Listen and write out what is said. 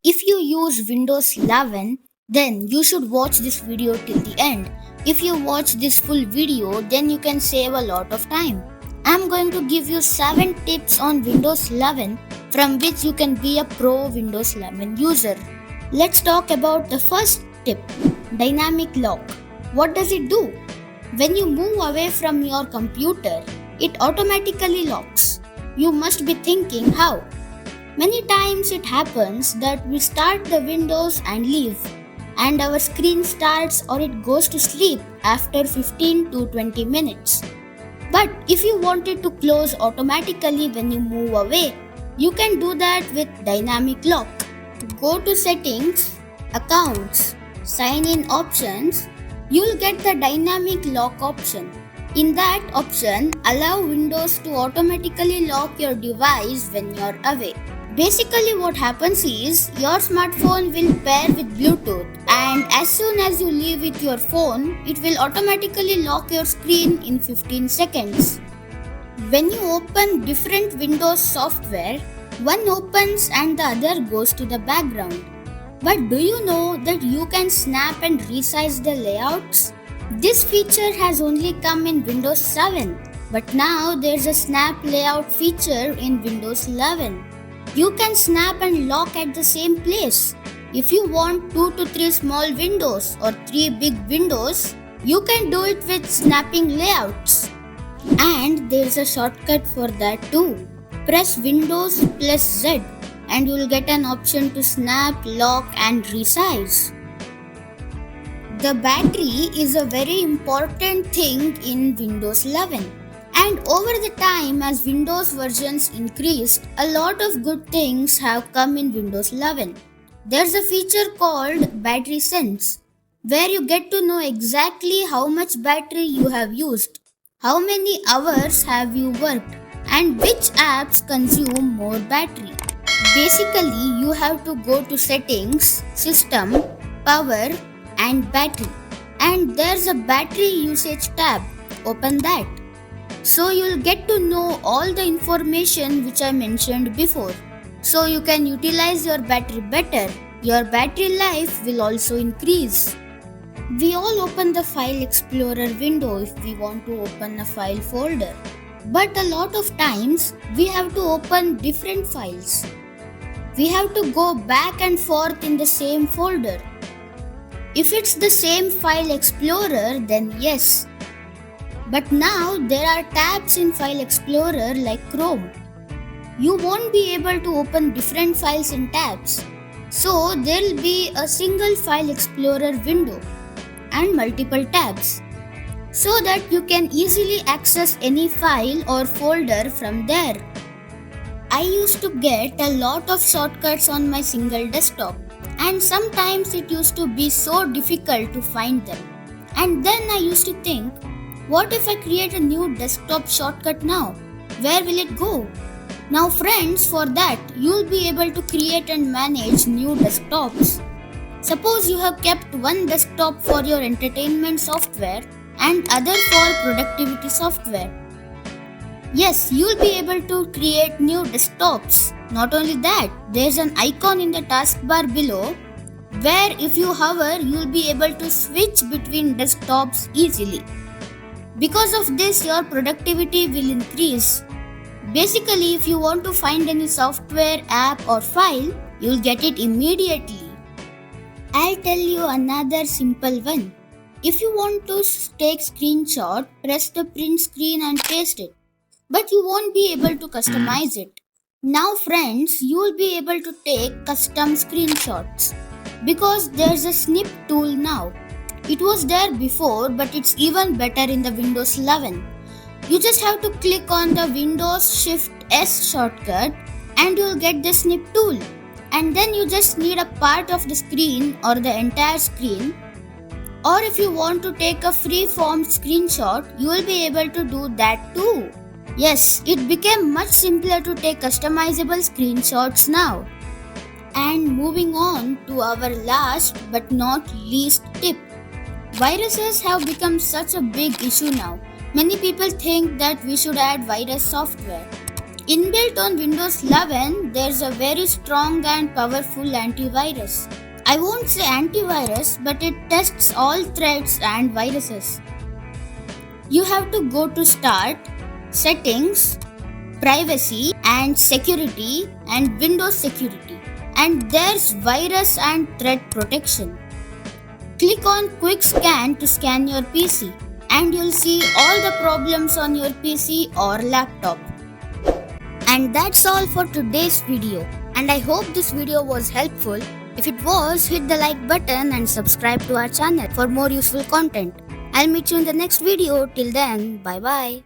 If you use Windows 11, then you should watch this video till the end. If you watch this full video, then you can save a lot of time. I'm going to give you 7 tips on Windows 11 from which you can be a pro Windows 11 user. Let's talk about the first tip, dynamic lock. What does it do? When you move away from your computer, it automatically locks. You must be thinking how. Many times it happens that we start the windows and leave, and our screen starts or it goes to sleep after 15 to 20 minutes. But if you want it to close automatically when you move away, you can do that with dynamic lock. Go to settings, accounts, sign in options, you'll get the dynamic lock option. In that option, allow Windows to automatically lock your device when you're away. Basically what happens is your smartphone will pair with Bluetooth, and as soon as you leave with your phone, it will automatically lock your screen in 15 seconds. When you open different Windows software, one opens and the other goes to the background. But do you know that you can snap and resize the layouts? This feature has only come in Windows 7, but now there's a snap layout feature in Windows 11. You can snap and lock at the same place. If you want 2 to 3 small windows or 3 big windows, you can do it with snapping layouts. And there's a shortcut for that too. Press Windows plus Z and you'll get an option to snap, lock and resize. The battery is a very important thing in Windows 11. And over the time, as Windows versions increased, a lot of good things have come in Windows 11. There's a feature called Battery Sense, where you get to know exactly how much battery you have used, how many hours have you worked, and which apps consume more battery. Basically, you have to go to Settings, System, Power, and Battery. And there's a battery usage tab. Open that. So you'll get to know all the information which I mentioned before. So you can utilize your battery better. Your battery life will also increase. We all open the File Explorer window if we want to open a file folder. But a lot of times we have to open different files. We have to go back and forth in the same folder. If it's the same File Explorer, then yes. But now there are tabs in File Explorer like Chrome. You won't be able to open different files in tabs. So there'll be a single File Explorer window and multiple tabs, so that you can easily access any file or folder from there. I used to get a lot of shortcuts on my single desktop, and sometimes it used to be so difficult to find them. And then I used to think, what if I create a new desktop shortcut now? Where will it go? Now friends, for that, you'll be able to create and manage new desktops. Suppose you have kept one desktop for your entertainment software and other for productivity software. Yes, you'll be able to create new desktops. Not only that, there's an icon in the taskbar below where if you hover, you'll be able to switch between desktops easily. Because of this, your productivity will increase. Basically, if you want to find any software, app or file, you'll get it immediately. I'll tell you another simple one. If you want to take screenshot, press the print screen and paste it. But you won't be able to customize it. Now friends, you will be able to take custom screenshots because there's a snip tool now. It was there before, but it's even better in the Windows 11. You just have to click on the Windows Shift S shortcut and you'll get the snip tool. And then you just need a part of the screen or the entire screen. Or if you want to take a free-form screenshot, you will be able to do that too. Yes, it became much simpler to take customizable screenshots now. And moving on to our last but not least tip. Viruses have become such a big issue now. Many people think that we should add virus software. Inbuilt on Windows 11, there's a very strong and powerful antivirus. I won't say antivirus, but it tests all threats and viruses. You have to go to Start, Settings, Privacy and Security and Windows Security. And there's Virus and Threat Protection. Click on Quick Scan to scan your PC and you'll see all the problems on your PC or laptop. And that's all for today's video. And I hope this video was helpful. If it was, hit the like button and subscribe to our channel for more useful content. I'll meet you in the next video. Till then, bye bye.